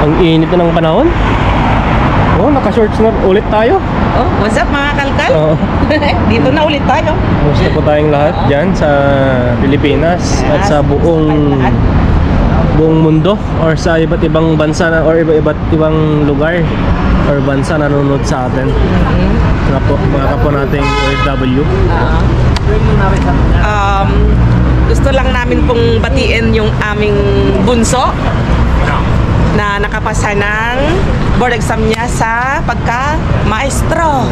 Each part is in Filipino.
Ang init na ng panahon. Oh, naka-shorts na ulit tayo. Oh, what's up mga kalkal? Oo. Dito na ulit tayo. Gusto po tayong lahat dyan sa Pilipinas at sa buong mundo or sa iba't ibang bansa na, or iba't ibang lugar or bansa na nanonood sa atin. Mga kapwa nating OFW. Gusto lang namin pong batiin yung aming bunso na nakapasa ng board exam niya sa pagka-maestro.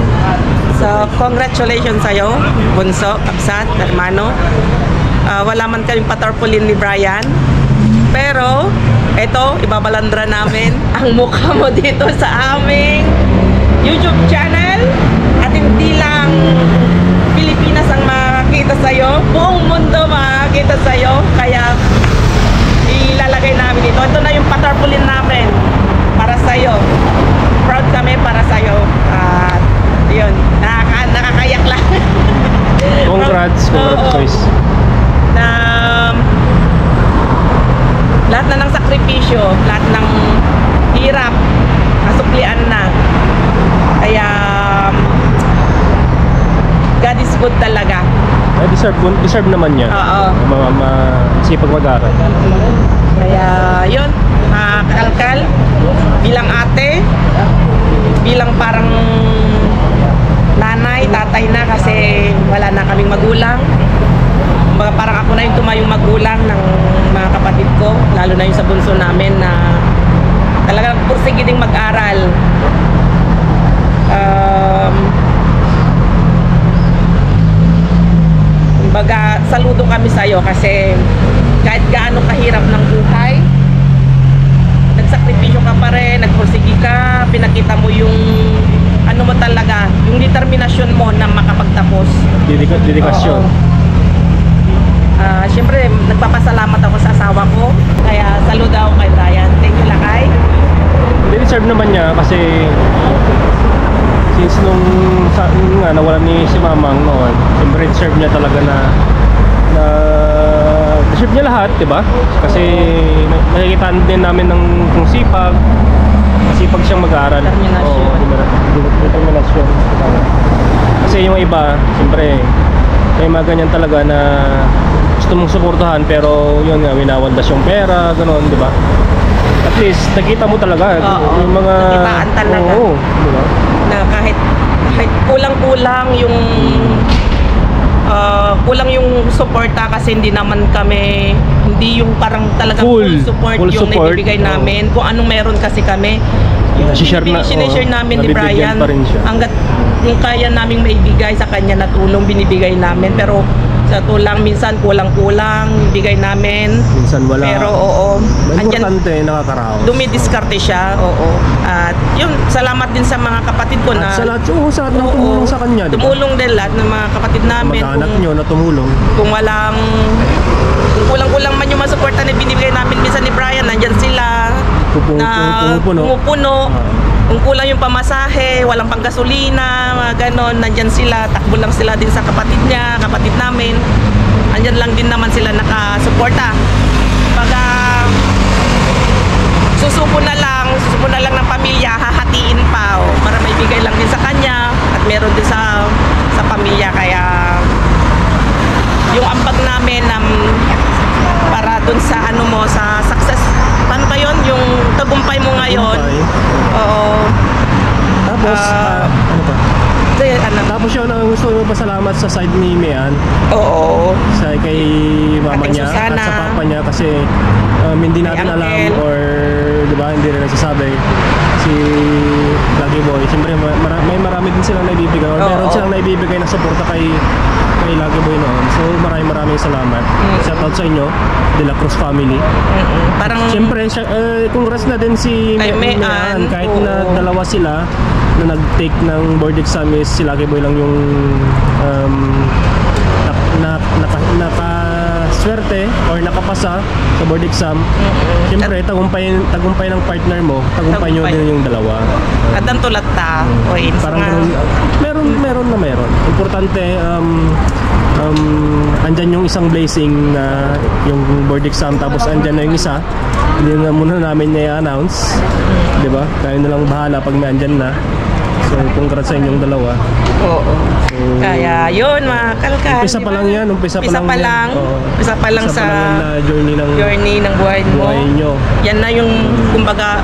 So, congratulations sa'yo, bunso, kapsat, hermano. Wala man kaming patarpulin ni Brian. Pero, eto, ibabalandra namin ang mukha mo dito sa aming YouTube channel. At hindi lang Pilipinas ang makakita sa'yo, buong mundo makakita sa'yo. Kaya, ilalagay namin dito. Ito na yung patarpulin namin para sa'yo. Proud kami para sa'yo. At yun, nakakayak lang. Congrats, boys. Na lahat na ng sakripisyo, lahat ng hirap, nasuklian na. Kaya God is good talaga. Deserve naman niya. Oo. Sipag mag-aral. Kaya yun, kalkal, bilang ate, bilang parang nanay, tatay na kasi wala na kaming magulang. Parang ako na yung tumayong magulang ng mga kapatid ko, lalo na yung sa bunso namin na talagang pursige ding mag-aral. Kumbaga, saludo kami sa'yo kasi kahit gaano kahirap ng buhay, nagsakripisyo ka pa rin, nagpursige ka, pinakita mo yung ano mo talaga, yung determinasyon mo na makapagtapos. Dedikasyon. Siyempre, nagpapasalamat ako sa asawa ko. Kaya saludo ako kay Brian. Thank you, Lakay. Deserve naman niya kasi since nung nawala ni si Mamang noon, siyempre deserve niya talaga na deserve niya lahat, diba? Kasi nakikita din namin ng sipag siyang mag-aaral. Determinasyon. Kasi yung iba, siyempre may mga ganyan talaga na gusto mong suportahan pero yun nga, winawandas yung pera, gano'n, diba? At least, nakita mo talaga yung mga nakitaan talaga. Diba? Na kahit kulang-kulang yung kulang yung suporta kasi hindi yung parang talagang full support yung naibibigay namin. Kung anong meron kasi kami, yung sinishare namin ni Brian, hanggat yung kaya naming maibigay sa kanya na tulong, binibigay namin. Pero sa tulang, minsan kulang-kulang bigay namin. Minsan wala. Pero importante, nakakaraos. Dumidiskarte siya, At yun, salamat din sa mga kapatid ko na sa lahat, sa lahat ng tumulong sa kanya. Diba? Tumulong din lahat ng mga kapatid namin. Mag-anak nyo na tumulong. Kung kulang-kulang man yung masuporta na binibigay namin minsan ni Brian, nandyan sila. Pumupuno. Kung kulang yung pamasahe, walang panggasolina, mga ganon, nandyan sila, takbo lang sila din sa kapatid niya, kapatid namin. Andyan lang din naman sila nakasuporta. Pagka susupo na lang ng pamilya, hahatiin pa, para may bigay lang din sa kanya at meron din sa pamilya. Kaya yung ambag namin para dun sa sa success, paano ba yun? Yung tagumpay mo ngayon. Tapos ano pa? Tapos yun, gusto ko pasalamat sa side ni Mian. Sa kay mama niya at sa papa niya kasi hindi natin alam or diba, hindi rin nagsasabi si Lucky Boy. Siyempre may marami din silang naibibigay or meron silang naibibigay na suporta kay Lucky Boy noon. So maraming salamat. Shout out sa inyo, De La Cruz family. Parang siyempre congrats na din si Mian. Kahit na dalawa sila na nag-take ng board exam, is si Lucky Boy lang yung nakaswerte or nakapasa sa board exam. Siyempre tagumpay ng partner mo, tagumpay nyo din yung dalawa. At ang tulat ta, parang meron. Importante andyan yung isang blazing na yung board exam, tapos andyan na yung isa, hindi na muna namin i-announce, di ba? Tayo na lang bahala pag may andyan na. So congrats sa inyong dalawa. Oo. So, kaya yun mga kalkal. Umpisa pa lang yan, umpisa pa lang. Umpisa pa lang sa journey ng buhay mo. nyo. Yan na yung kumbaga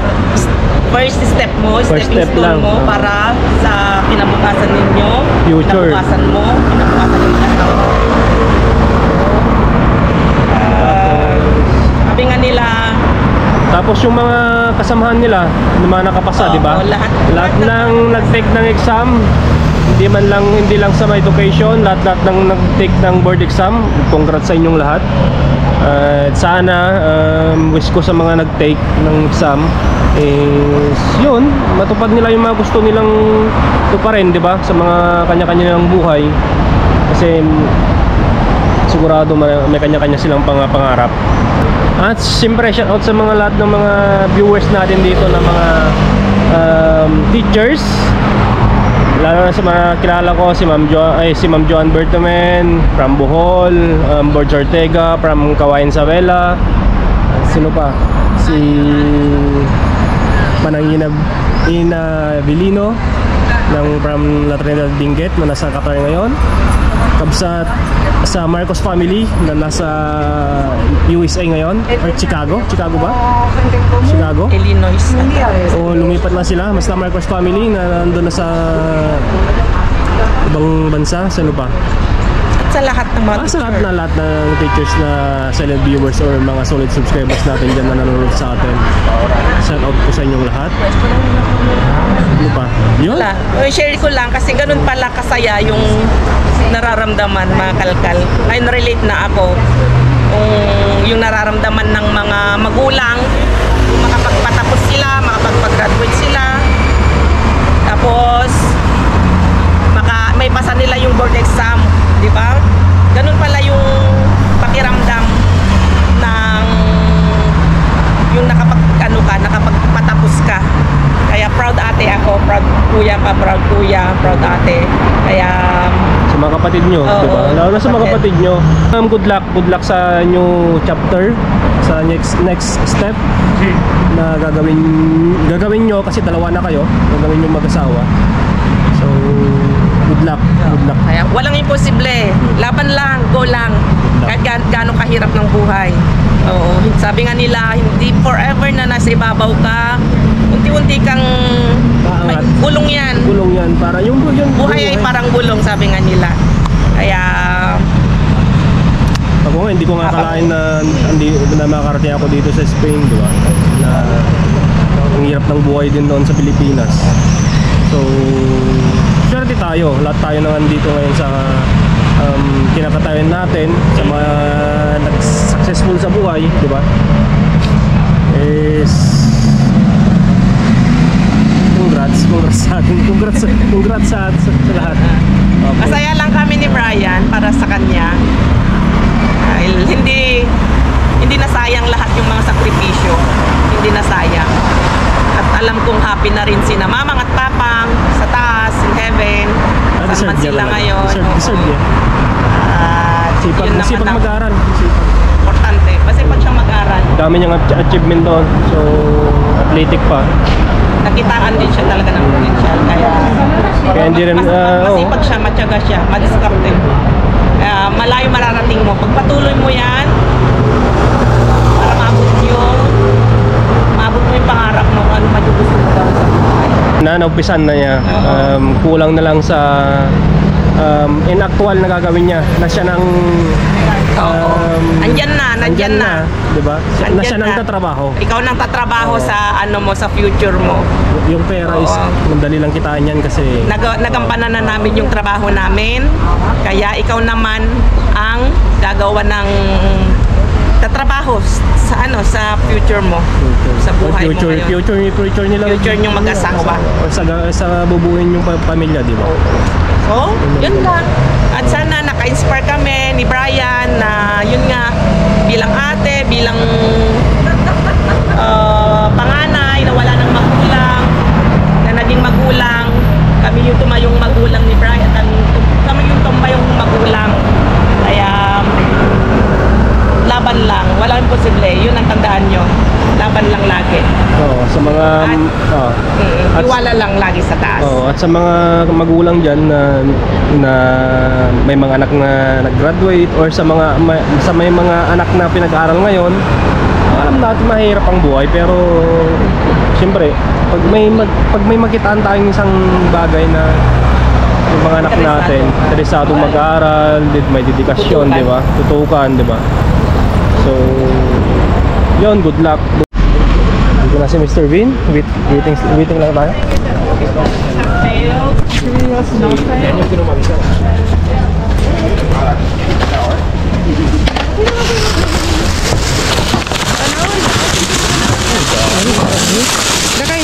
first step mo, stepping stone lang mo para sa kinabukasan ninyo, future. kinabukasan mo, kinabukasan ninyo. Sabi nga nila, tapos yung mga kasamahan nila, yung mga nakapasa, di ba? Lahat ng nag-take ng exam, hindi lang sa my education, lahat ng nag-take ng board exam, congrats sa inyong lahat. At sana wish ko sa mga nag-take ng exam is yun, matupad nila yung mga gusto nilang tuparin, di ba? Sa mga kanya-kanya nilang buhay. Kasi sigurado may kanya-kanya silang pangarap. At siyempre shout out sa mga lahat ng mga viewers natin dito na mga teachers, lalo na sa mga kilala ko, si Ma'am Joan Bertomen from Bohol, Borge Ortega from Kawayan Sabela, sino pa? Si Manangina Vilino from La Trinidad Benguet na nasa Qatar ngayon. Kabsat sa Marcos family na nasa USA ngayon, or Chicago ba? Chicago? Illinois. O lumipat na sila, basta Marcos family na nandun na sa ibang bansa, saan ba? Sa lahat ng mga sa lahat ng teachers na silent viewers or mga solid subscribers natin dyan na nanonood sa atin. Shout out po sa inyong lahat. Ano pa? Yun? Share ko lang kasi ganun pala kasaya yung nararamdaman mga kalkal. Ay relate na ako. Yung nararamdaman ng mga magulang, makapagpatapos sila, makapagpag-graduate sila. Tapos may pasa nila yung board exam, di ba? Ganun pala yung pakiramdam ng yung nakapagpatapos ka. Kaya proud ate ako, proud kuya ka, proud kuya, proud ate. Kaya sa mga kapatid nyo, di ba? Lalo na sa mga kapatid nyo. Good luck sa new chapter, sa next step na gagawin nyo kasi dalawa na kayo, gagawin nyo mag-asawa. So good luck. Kaya walang imposible. Laban lang, go lang. Kahit gaano kahirap ng buhay. Oo. Sabi nga nila, hindi forever na nasa ibabaw ka. Unti-unti kang gulong yan. Para yung buhay ay parang gulong, sabi nga nila. Kaya ako nga, hindi ko nga akalain na makakarating ako dito sa Spain, di ba? Na ang hirap ng buhay din doon sa Pilipinas. So swerte tayo, lahat tayo na nandito ngayon sa kinakatayan natin, sa mga successful sa buhay, di ba? Is congrats sa atin, congrats sa lahat. Okay. Masaya lang kami ni Brian para sa kanya. Dahil hindi nasayang lahat yung mga sakripisyo, hindi nasayang. At alam kong happy na rin sina mamang at papang sa taas, in heaven. Kasama sila ngayon. Deserve niya. Sipag mag-aral. Importante. Masipag siyang mag-aral. Dami niyang achievement doon. So, athletic pa. Nakitaan din siya talaga ng potential. Kaya hindi rin, masipag siya, matyaga siya, madiskarte. Malayo mararating mo. Pagpatuloy mo yan, para maabot mo yung pangarap mo, ano magugusto mo daw sa buhay. Naupisan na niya. Kulang na lang sa in-actual na gagawin niya. Na siya ng Nandyan na. Diba? Na siya nang tatrabaho. Ikaw nang tatrabaho sa sa future mo. Yung pera is madali lang kitain yan kasi nagampanan na namin yung trabaho namin. Kaya ikaw naman ang gagawa ng tatrabaho sa future mo, sa buhay mo ngayon. Future nila. Future niyong mag-asawa. Sa bubuin yung pamilya, di ba? So, yun lang. At sana naka-inspire kami ni Brian na yun nga, bilang ate, bilang panganay na wala ng magulang, na naging magulang, kami yung tumayong magulang ni Brian, kami yung tumayong magulang nyo. Laban lang lagi. Oo, sa mga At- Iwala lang lagi sa taas. at sa mga magulang diyan na may mga anak na nag-graduate or sa may mga anak na pinag-aaral ngayon, alam natin mahirap ang buhay pero siyempre pag may makitaan tayong isang bagay na yung mga anak natin interesado mag-aaral, may dedikasyon, di ba? Tutukan, di ba? So, yun, good luck. Dito na si Mr. Vin. Waiting lang tayo. Nakay,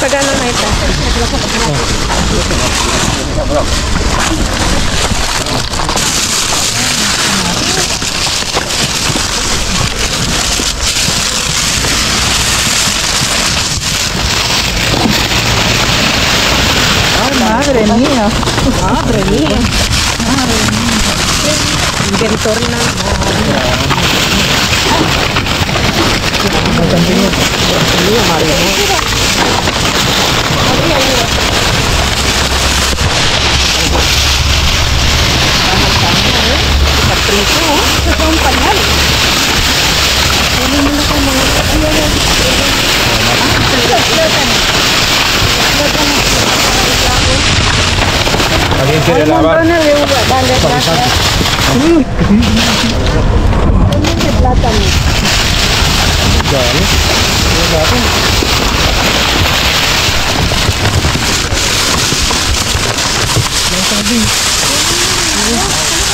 tagalan na ito. Madre mía. Madre mía. Inventor na.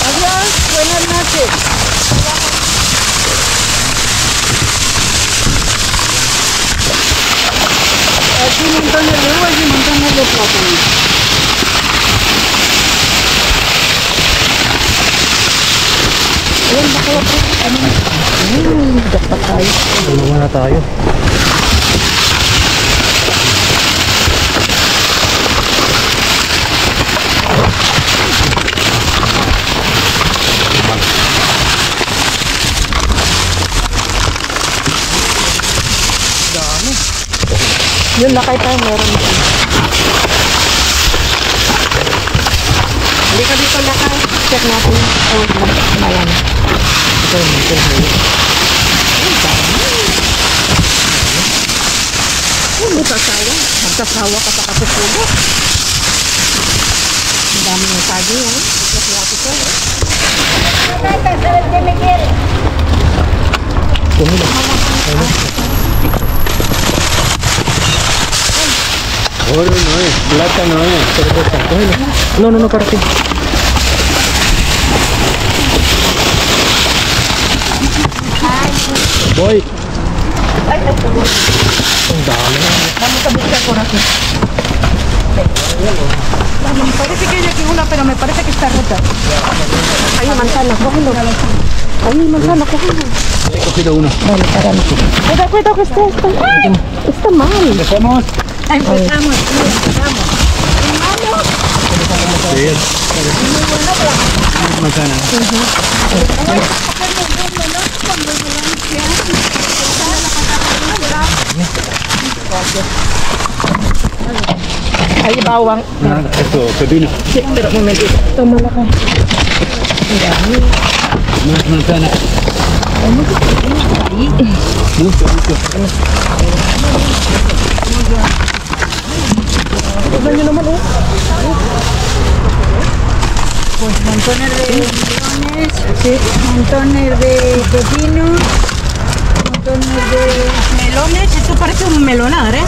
Adiós, buenas noches. Aquí un montón de huevos y un montón de plátanos. Ayan, baka po. Dapat tayo. Tulungan na tayo. Yun, nakay tayo meron dito. Hindi ka dito nakay. Check natin. Oh, mayan. May sasawa. Magsasawa ka sa kasusulo. Ang dami ng sagi, eh. Kasi ako ko, eh. Oro no es, plata no es. No, para ti. Boy. Ang dami. Vamos a buscar por aquí. Parece que hay aquí una, pero me parece que está rota. Hay manzana, cógelo. Hay manzana, cógelo. He cogido uno. Vale, paramos. Cuidado que está mal. ¿Empezamos? Empezamos. Sí. Manzana. Hay bawang. Esto, pepino. Sí, pero un momentito. Tómala acá. Más manzana. Mucho. Pues montones de melones, montones de pepino, montones de melones. Esto parece un melonar, ¿eh?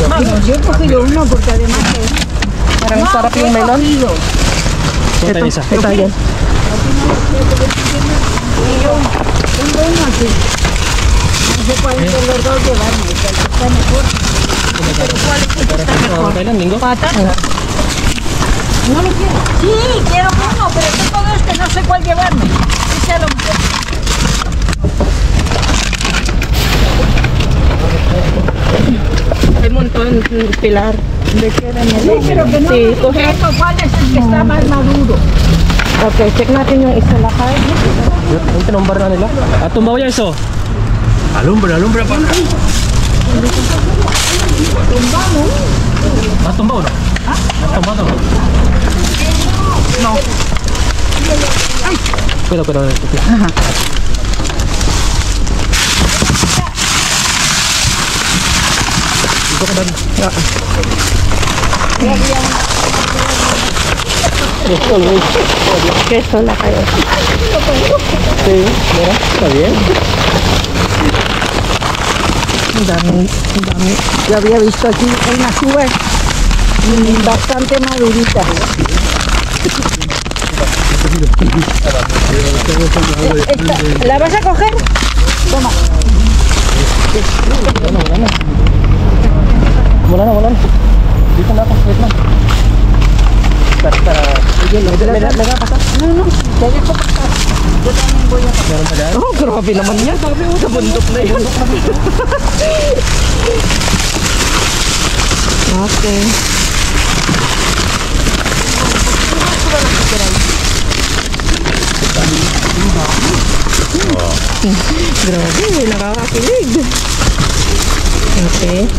Vamos, yo he cogido uno porque además Parang sarap yung melon. Punta isa. Ito yan. tengo uno aquí. No sé cuál de los dos llevarme, el que está mejor. Pero ¿cuál es el que está mejor? Kailan, linggo? ¿Pata? ¿No lo quiero? Sí, quiero uno, pero tengo dos que no sé cuál llevarme. Ese a lo mejor. Hay un montón, Pilar. ¿De qué era melón? Sí, pero que no Sí, me coge. fijo cuál es el que está más maduro. Okay, check natin yung isa lakay. Yung tinumbar na nila. At tumbaw yan, so. Alumbra pa. Tumba o no? Tumba daw. No. Cuidado. Ito ka dan. Queso na kayo. Sí, mira, está bien. Ang dami. Yo había visto aquí unas uvas bastante maduritas. ¿La vas a coger? Toma. Wala na. Dito na ako, wait lang. Mega pasok. No. Dali ko pasar. Yo también voy a pasar. Meron pa dyan? Oh, grabe naman yan. Sabi mo, sa bundok na yun. Okay. Grabe, nakakakilig. Okay.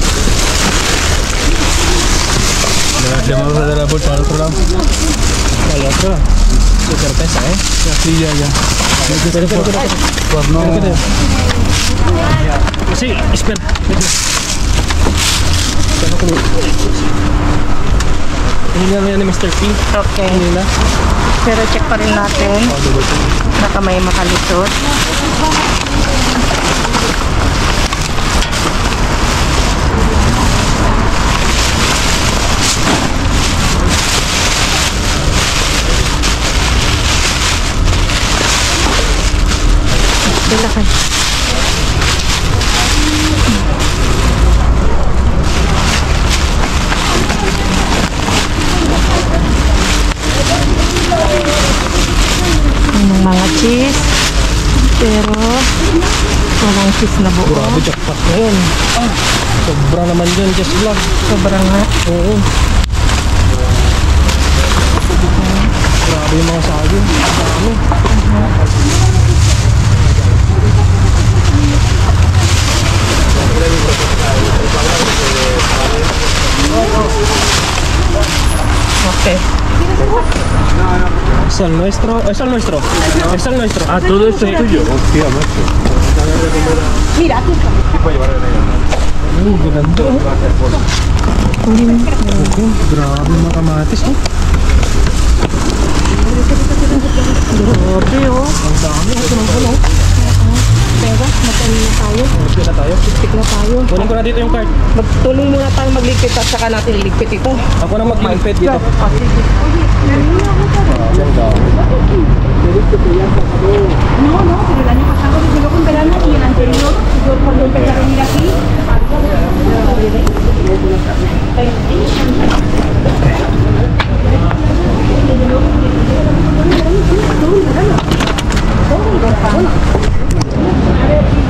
Llamamos a la puerta al otro lado. Al otro. Qué certeza, ¿eh? Sí, ya. Pues no. Sí, espera. Hindi na ni Mr. P. Okay. Hindi na. Pero check pa rin natin. Baka may makalusot. Dalakan. Yung mga cheese. Pero walang cheese na buo. Grabe, jackpot na yun. Sobra naman yun, just vlog. Sobrang nga. Oo. Grabe yung mga saging. Dami. Okay. Es el nuestro. Ah, todo esto es tuyo. Hostia, macho. Mira, aquí está. Ganda. Grabe mga kamatis, no? Grabe, oh. Ang dami. Ito ng ano. Pero, magkain na tayo. Okay na tayo. Stick na tayo. Kunin ko na dito yung card. Magtulong muna tayo magligpit at saka natin liligpit ito. Ako na mag-mindfed dito. Ang dami. No, pero el año pasado yo llegó con verano y el anterior, yo cuando empecé a venir aquí,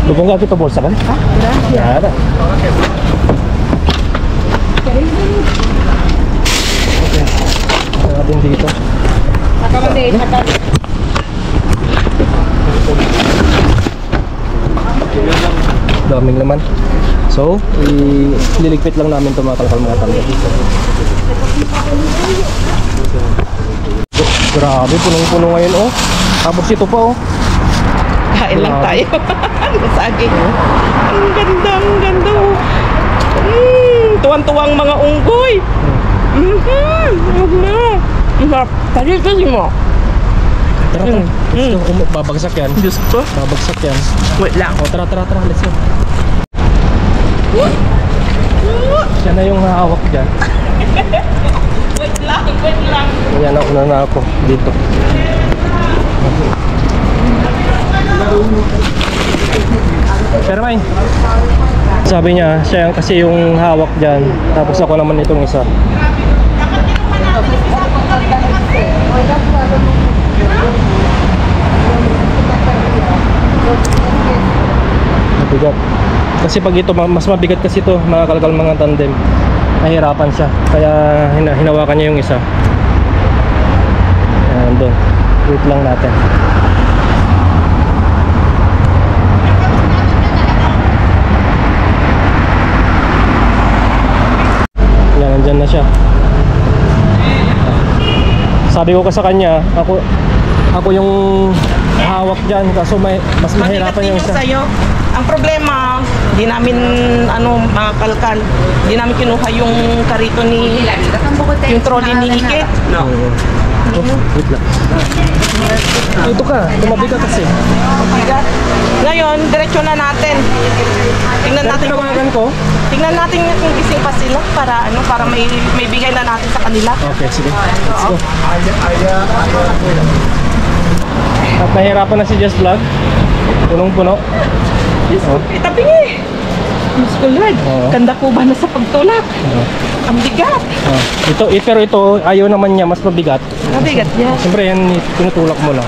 Lubong nga kita bolsa kan? Gracias. Okay. Natin dito. acaban de sacar. Daming laman. So, ililigpit lang namin ito mga kalakal mga tanda. Grabe, punong-puno ngayon oh. Tapos ito pa oh. Kain lang tayo. Saging. Ang ganda oh. Tuwang-tuwang mga unggoy. Palitin mo. Tara. Babagsak yan. Diyos ko. Babagsak yan. Wait lang. O tara, let's go. Siya na yung hawak dyan. Wait lang. Ayan, nauna na ako dito. Pero may sabi niya, siya kasi yung hawak dyan. Tapos ako naman itong isa. Mabigat. Kasi pag ito, mas mabigat kasi ito, mga kalakal mga tandem. Nahirapan siya. Kaya hinawakan niya yung isa. Ayan, doon. Wait lang natin. na siya. Sabi ko sa kanya, ako yung hawak dyan, kaso mas mahirapan yung isa. Sa'yo. Ang problema, di namin makakalkan. Di namin kinuha yung karito yung trolley ni Ikit. Wait lang. Ito ka, tumabi ka kasi. Ngayon, diretso na natin. Tingnan natin tingnan natin kung gising pa sila para may bigay na natin sa kanila. Okay, sige. Let's go. At nahirapan na si Jess Vlog. Punong-puno. Itabi eh. School ride. Ganda po ba na sa pagtulak? Ang bigat. Pero ito, ayaw naman niya, mas mabigat. Mabigat niya. Siyempre yan, tinutulak mo lang.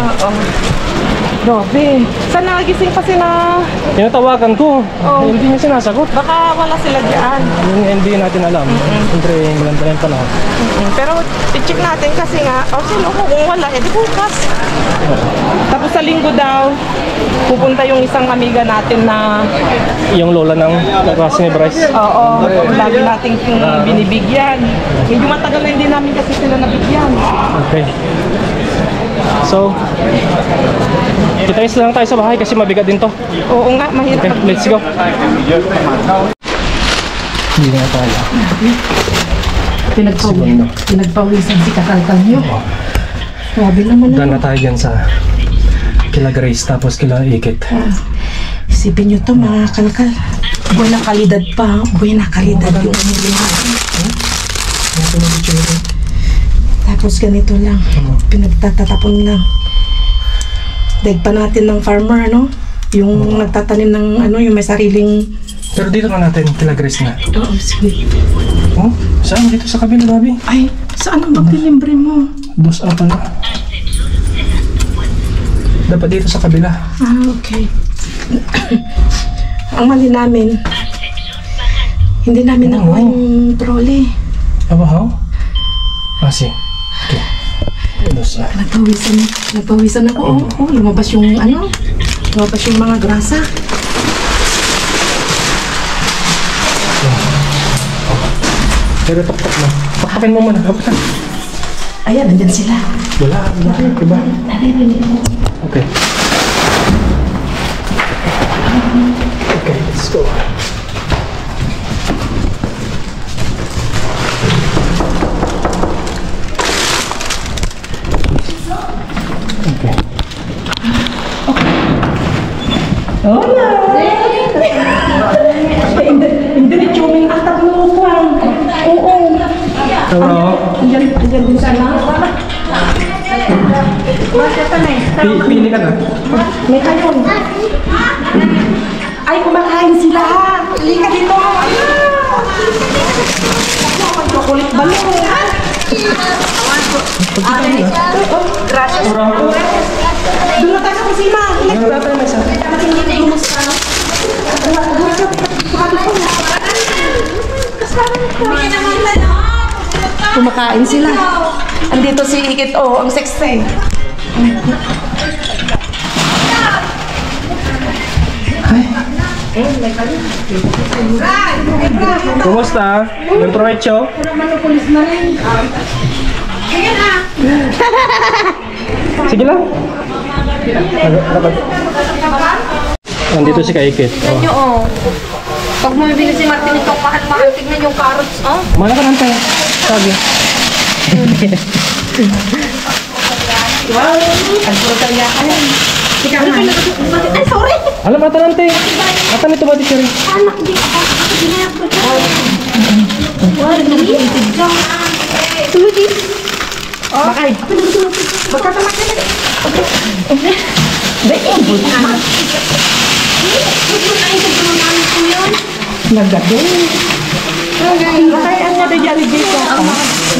Grabe. Saan nagising pa sila? Tinatawagan ko. Hindi niya sinasagot. Baka wala sila dyan. Hindi natin alam. Siyempre, malantayan pa lang. Pero i-check natin kasi nga, sino ko kung wala, edi bukas. Tapos sa linggo daw, pupunta yung isang amiga natin na yung lola ng klase ni Bryce. Oo, lagi nating binibigyan. Medyo matagal na hindi namin kasi sila nabigyan. Okay. So, kita lang tayo sa bahay kasi mabigat din to. Oo nga, mahirap. Okay, let's go. Hindi na tayo. Pinagpawisan si kakalkal nyo. Grabe naman. Gana tayo dyan sa kila Grace tapos kila Ikit. Isipin nyo to mga kalkal. Buwan na kalidad pa. Buwan na kalidad yung tapos ganito lang. Pinagtatatapon lang. Daig pa natin ng farmer, yung nagtatanim ng yung may sariling. Pero dito na natin kila Grace na. Oo, sige. Saan? Dito sa kabila, Bobby? Ay, saan ang magdilimbre mo? Dos pala. Dapat dito sa kabila. Okay. Ang mali namin, hindi namin nakuha yung trolley. How? Sige. Okay. Dos. Nagpawisan ako. Lumabas yung lumabas yung mga grasa. Pero takpak mo. Takpakin mo muna. Kapitan. Ayan, nandyan sila. Wala. Diba? Okay. Okay, let's go. Okay. Hola! Hindi rin chuming atak mo po. Oo. Hello. Diyan din sana. Pili ka na. May kayon. Ay, kumakain sila. Halika dito. Magkukulit balong. Gracias. Doon na tayo sa kusina. Wala tayo na isa. Kumakain sila. Andito si Ikit, ang sexy. Kumusta? Yung provecho? Sige lang. Nandito si Kaikit. Pag bumibili si Martin itong mahal-mahal, tignan yung carrots, Mana ka nantay? Sabi. Wow, nagpuro kaya ka yan. Ay, sorry! Alam, mata nantay. Mata nito ba di Sherry? Anak, di ako. Ako ginayap ko dyan. Wow, nag-iisip ka. Tulogis. Bakay. Magkatamak ka na. Okay. Daing. Naggadong. Bakay, ang nga dajali dito.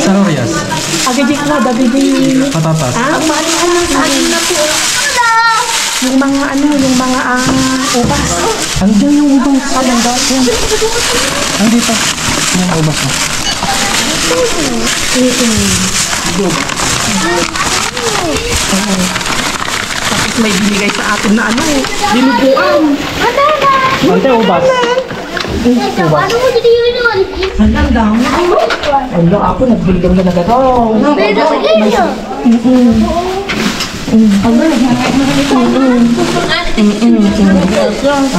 Salorias. Agajik na, dagajik. Patatas. Mahal-mahal ng saan na po. Yung mga ubas. Andiyan yung ubas. Nandito. Nandito. Yung ubas mo. Tapos may binigay sa atin na dinuguan. Ante ubas. Paano mo dito yun? Ang dami. Wala, ako nagbilang na nagataw. Pero sige.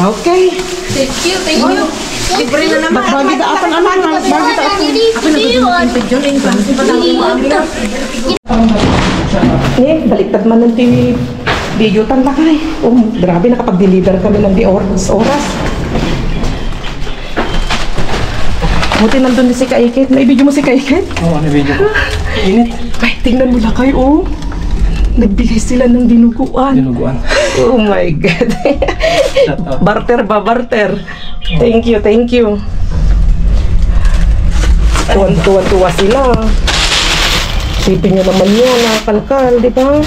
Okay. Thank you. Libre na naman. Bagay ta ako naman. Bagay ta ako. Ako nag-impid yun. Yung klase pa lang baliktad man ng TV. Video tanda ka eh. Oh, grabe, nakapag-deliver kami ng di oras. Buti nandun din si Kaikit. Naibidyo mo si Kaikit? Oo, ano video ko? Init. Ay, tingnan mo lang kayo, oh. Nagbigay sila ng dinuguan. Dinuguan. Oh my God. Barter ba? Barter. Thank you. Tuwan-tuwa sila. Sipin nyo naman yun, nakakalkal, di ba?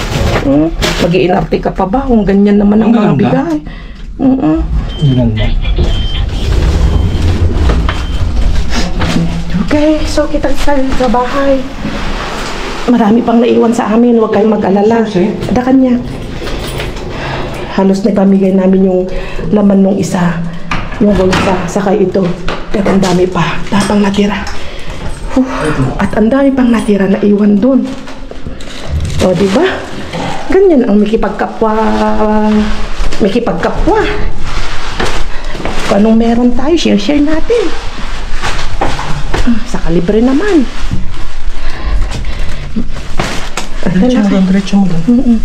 Mag-iinarte ka pa ba kung ganyan naman ang mga bigay? Ganda. Okay, so kita sa bahay. Marami pang naiwan sa amin, huwag kayong mag-alala. Ada kanya. Halos naipamigay namin yung laman nung isa. Yung bulsa, saka ito. Pero ang dami pa, tapang natira. At ang dami pang natira na iwan dun. O, diba? Ganyan ang makipagkapwa. Kung anong meron tayo, share natin. Saka libre naman. Diretso mo doon.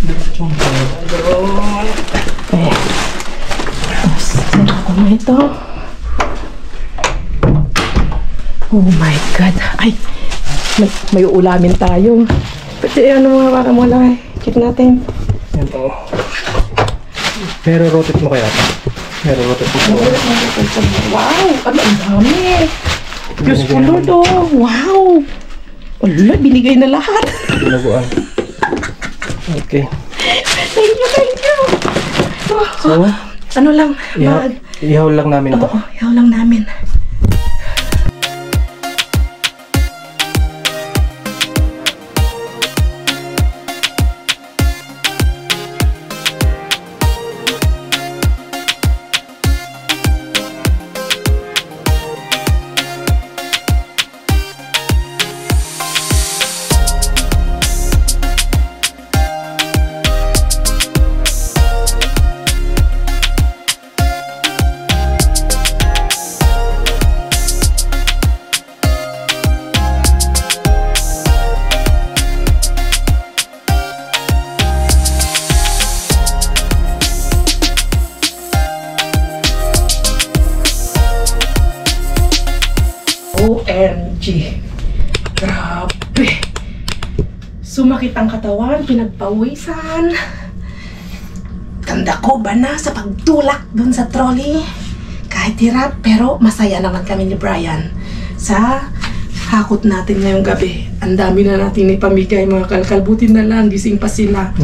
Saan ako na ito? Oh my God. Ay, may ulamin tayo. Pati ano mga para mo lang. Check natin. Yan po. Pero rotate mo kaya ito? Pero rotate mo. Wow! Ano ang dami! Diyos ko Lord, oh! Wow! Wala, binigay na lahat. Dinuguan. Okay. Thank you! So, Ano lang, ihaw lang namin ito. Oo, ihaw lang namin. OMG. Grabe. Sumakit ang katawan, pinagpawisan. Tanda ko ba na sa pagtulak dun sa trolley? Kahit hirap, pero masaya naman kami ni Brian. Sa hakot natin ngayong gabi. Ang dami na natin ipamigay, mga kalkalbutin na lang, gising pa sila.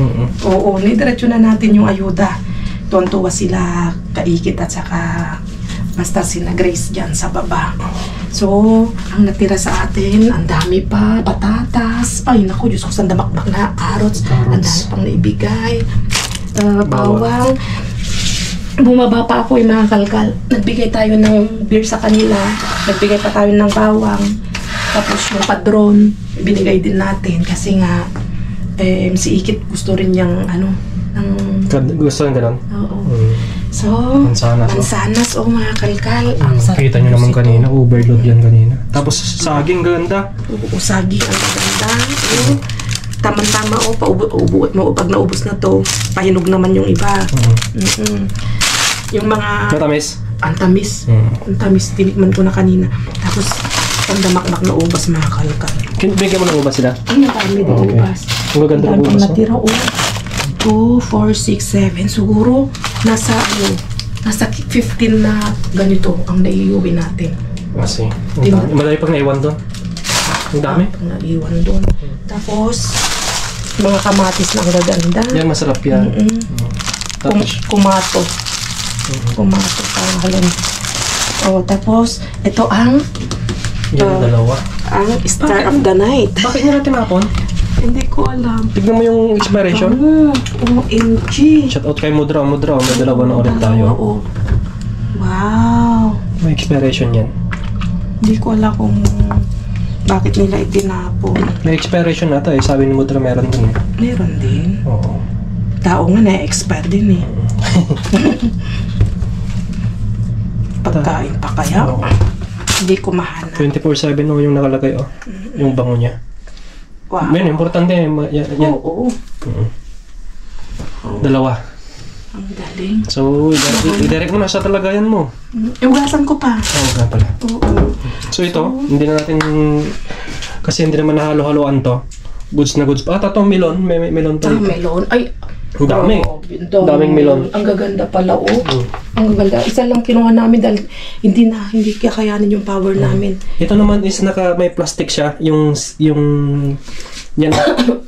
Oo, nidiretso na natin yung ayuda. Tuwan-tuwa sila, Kaikit at saka basta sila Grace dyan sa baba. So, ang natira sa atin, ang dami pa, patatas. Ay, naku, Diyos ko, sandamakmak na carrots. Ang dami pang naibigay. Bawang. Bumaba pa ako yung mga kalkal. Nagbigay tayo ng beer sa kanila. Nagbigay pa tayo ng bawang. Tapos yung padron, binigay din natin. Kasi nga, si Ikit gusto rin niyang, Gusto rin ganun? Oo. So, mansanas, mga kalkal. Ang sarap. Kita nyo naman kanina, overload yan kanina. Tapos saging ganda. Oo, saging ang ganda. Tama-tama, pag naubos na to, pahinog naman yung iba. Yung mga... Matamis? Ang tamis. Ang tamis, tinikman ko na kanina. Tapos, pag damakmak na ubas, mga kalkal. Bigyan mo ng ubas sila? Ay, nakarami din ubas. Ang ganda ng ubas. Natira, 2, 4, 6, 7. Siguro, nasa 15 na ganito ang naiuwi natin. Kasi, madami pag naiwan doon. Ang dami? Naiwan doon. Tapos, mga kamatis na ang gaganda. Yan, masarap yan. Tapos, Kumato. Kumato pangalan. Tapos, ito ang yan dalawa. ang Star of the Night. Bakit nyo natin mapon? Hindi ko alam. Tignan mo yung expiration. OMG. Shout out kay Mudra. May dalawa na ulit tayo. Wow. May expiration yan. Hindi ko alam kung bakit nila itinapon. May expiration ata eh. Sabi ni Mudra meron din eh. Meron din. Oo. Tao nga na-expire din eh. Pagkain pa kaya? Oo. Hindi ko mahanap. 24/7 o yung nakalagay oh. Yung bango niya. Wow. Men, importante yan. Oo. Dalawa. Ang galing. So, i-direct mo na sa talagayan mo. Iugasan ko pa. Oo, nga pala. Oo. So ito, hindi na natin, kasi hindi naman nahalo-haloan to. Goods na goods pa. Ito melon, may melon to. Melon. Ay, ang dami. Daming melon. Ang gaganda pala, Ang gaganda. Isa lang kinuha namin dahil hindi kakayanin yung power namin. Ito naman is may plastic siya. Yung yan.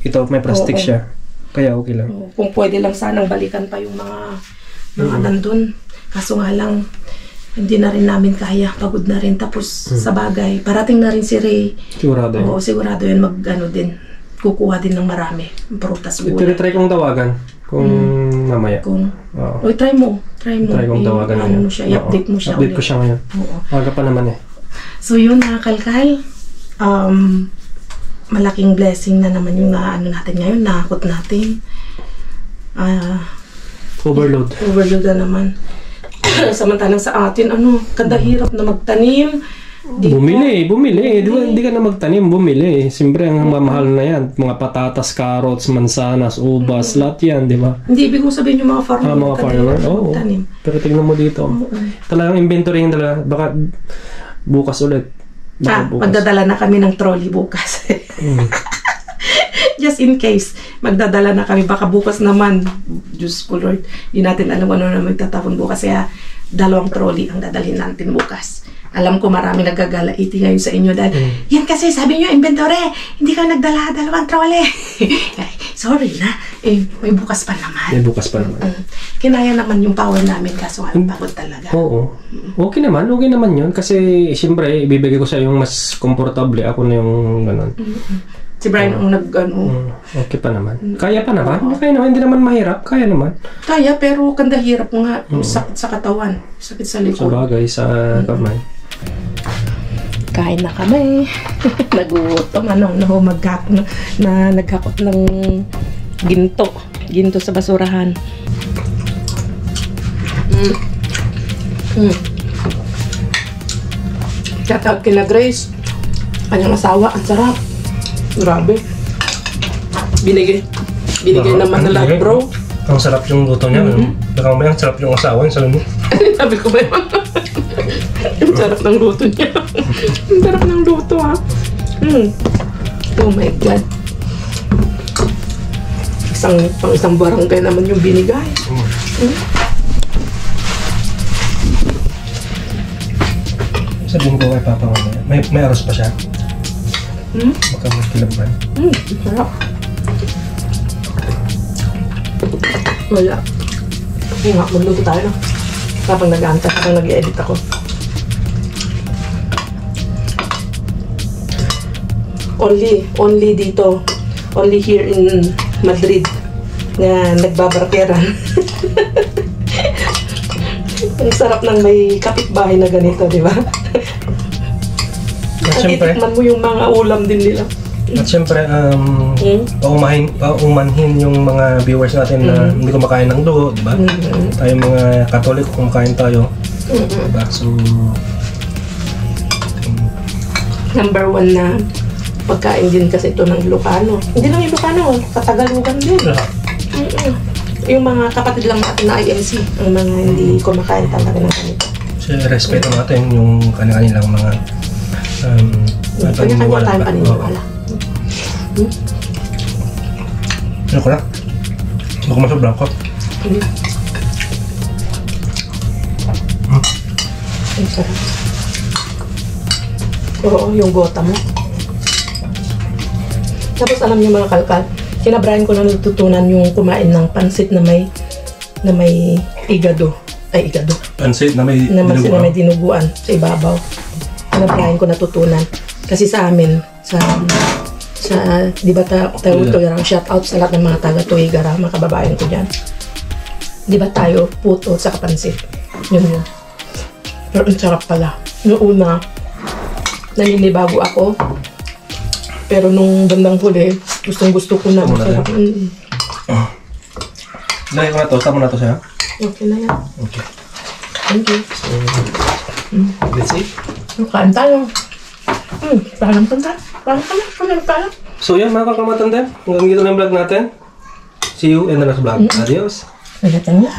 Ito, may plastic siya. Kaya okay lang. Kung pwede lang sanang balikan pa yung mga nandun. Kaso nga lang, hindi na rin namin kaya. Pagod na rin. Tapos, sa bagay, parating na rin si Ray. Sigurado yun. Oo, sigurado yun. Din. Kukuha din ng marami. Prutas, gulay. Try kong tawagan. Kung mamaya. Uy, try mo. Try kong tawagan. Ano mo siya, i-update mo siya. Update ko siya ngayon. Oo. Aga pa naman eh. So yun, Kalkal. Malaking blessing na naman yung natin ngayon. Nakakot natin. Overload. Overload na naman. Samantalang sa atin, kada hirap na magtanim. Bumili. Di ka na magtanim, bumili. Siyempre, ang mamahal na yan. Mga patatas, carrots, mansanas, ubas, lahat yan, di ba? Hindi, ibig kong sabihin yung mga farmer. Mga farmer, oo. Pero tignan mo dito. Talagang inventory yung dala. Baka bukas ulit. Magdadala na kami ng trolley bukas. Just in case, magdadala na kami. Baka bukas naman, Diyos ko Lord, hindi natin alam ano na magtatapon bukas. Kaya 2 trolley ang dadalhin natin bukas. Alam ko marami nagagalaiti ngayon sa inyo dahil yan kasi sabi nyo inventory, hindi ka nagdala 2 trolley. Sorry na, may bukas pa naman. Kinaya naman yung power namin kaso nga pagod talaga. Oo. Okay naman yun kasi siyempre ibibigay ko sa yung mas komportable, ako na yung gano'n. Si Brian ang okay pa naman. Kaya pa naman. Kaya naman, hindi naman mahirap. Kaya naman. Kaya pero kanda hirap nga, sakit sa katawan, sakit sa likod. Sa bagay, sa kamay. Kain na kami. Nagutom. Nagkakot ng ginto sa basurahan. Shout out kina Grace. Kanyang asawa, ang sarap. Grabe. Binigay naman na lahat, bro. Ang sarap yung luto niya. Baka may ang sarap yung asawa niya. Sabi mo. Sabi ko ba yun? Ang sarap ng luto niya. Ang sarap ng luto, ha? Oh my God. Isang barangay naman yung binigay. Sabihin ko kay Papa mamaya. May aros pa siya. Baka magkilaban. Sarap. Wala. Hindi nga, magluto tayo na. Habang nag-aantay, habang nag-edit ako. Only dito. Only here in Madrid na nagbabarkeran. Ang sarap ng may kapitbahay na ganito, di ba? Titikman mo yung mga ulam din nila. At syempre, paumanhin yung mga viewers natin na hindi kumakain ng dugo, di ba? Tayo mga Katoliko, kumakain tayo. Diba? So, number 1 na pagkain din kasi ito ng Ilocano. Hindi lang Ilocano, Katagalugan din. Yung mga kapatid lang natin na IMC, ang mga hindi kumakain talaga ng ganito. So, respeto natin yung kanilang mga kanya-kanya tayong paniniwala. Ano ko na? Baka masobrang ko. Ang sarap. Oo, yung gota mo. Tapos alam niyo mga kalkal, kinabrayan ko na natutunan yung kumain ng pansit na may igado. Ay, igado. Pansit na may dinuguan. Na may dinuguan sa ibabaw. Kinabrayan ko natutunan. Kasi sa amin, di ba Tuigara, shout out sa lahat ng mga taga Tuigara, mga kababayan ko dyan. Di ba tayo, puto sa kapansit. Yun. Pero ang sarap pala. Noong una, naninibago ako. Pero nung bandang huli, gustong gusto ko na. Masarap. Dahil ko na to, sama na to siya. Okay na yan. Okay. Thank you. Let's see. Kain tayo. Paalam ka na. Paalam. So yan mga kakamatan din. Hanggang dito na yung vlog natin. See you in the next vlog. Adios. Nagatan nga.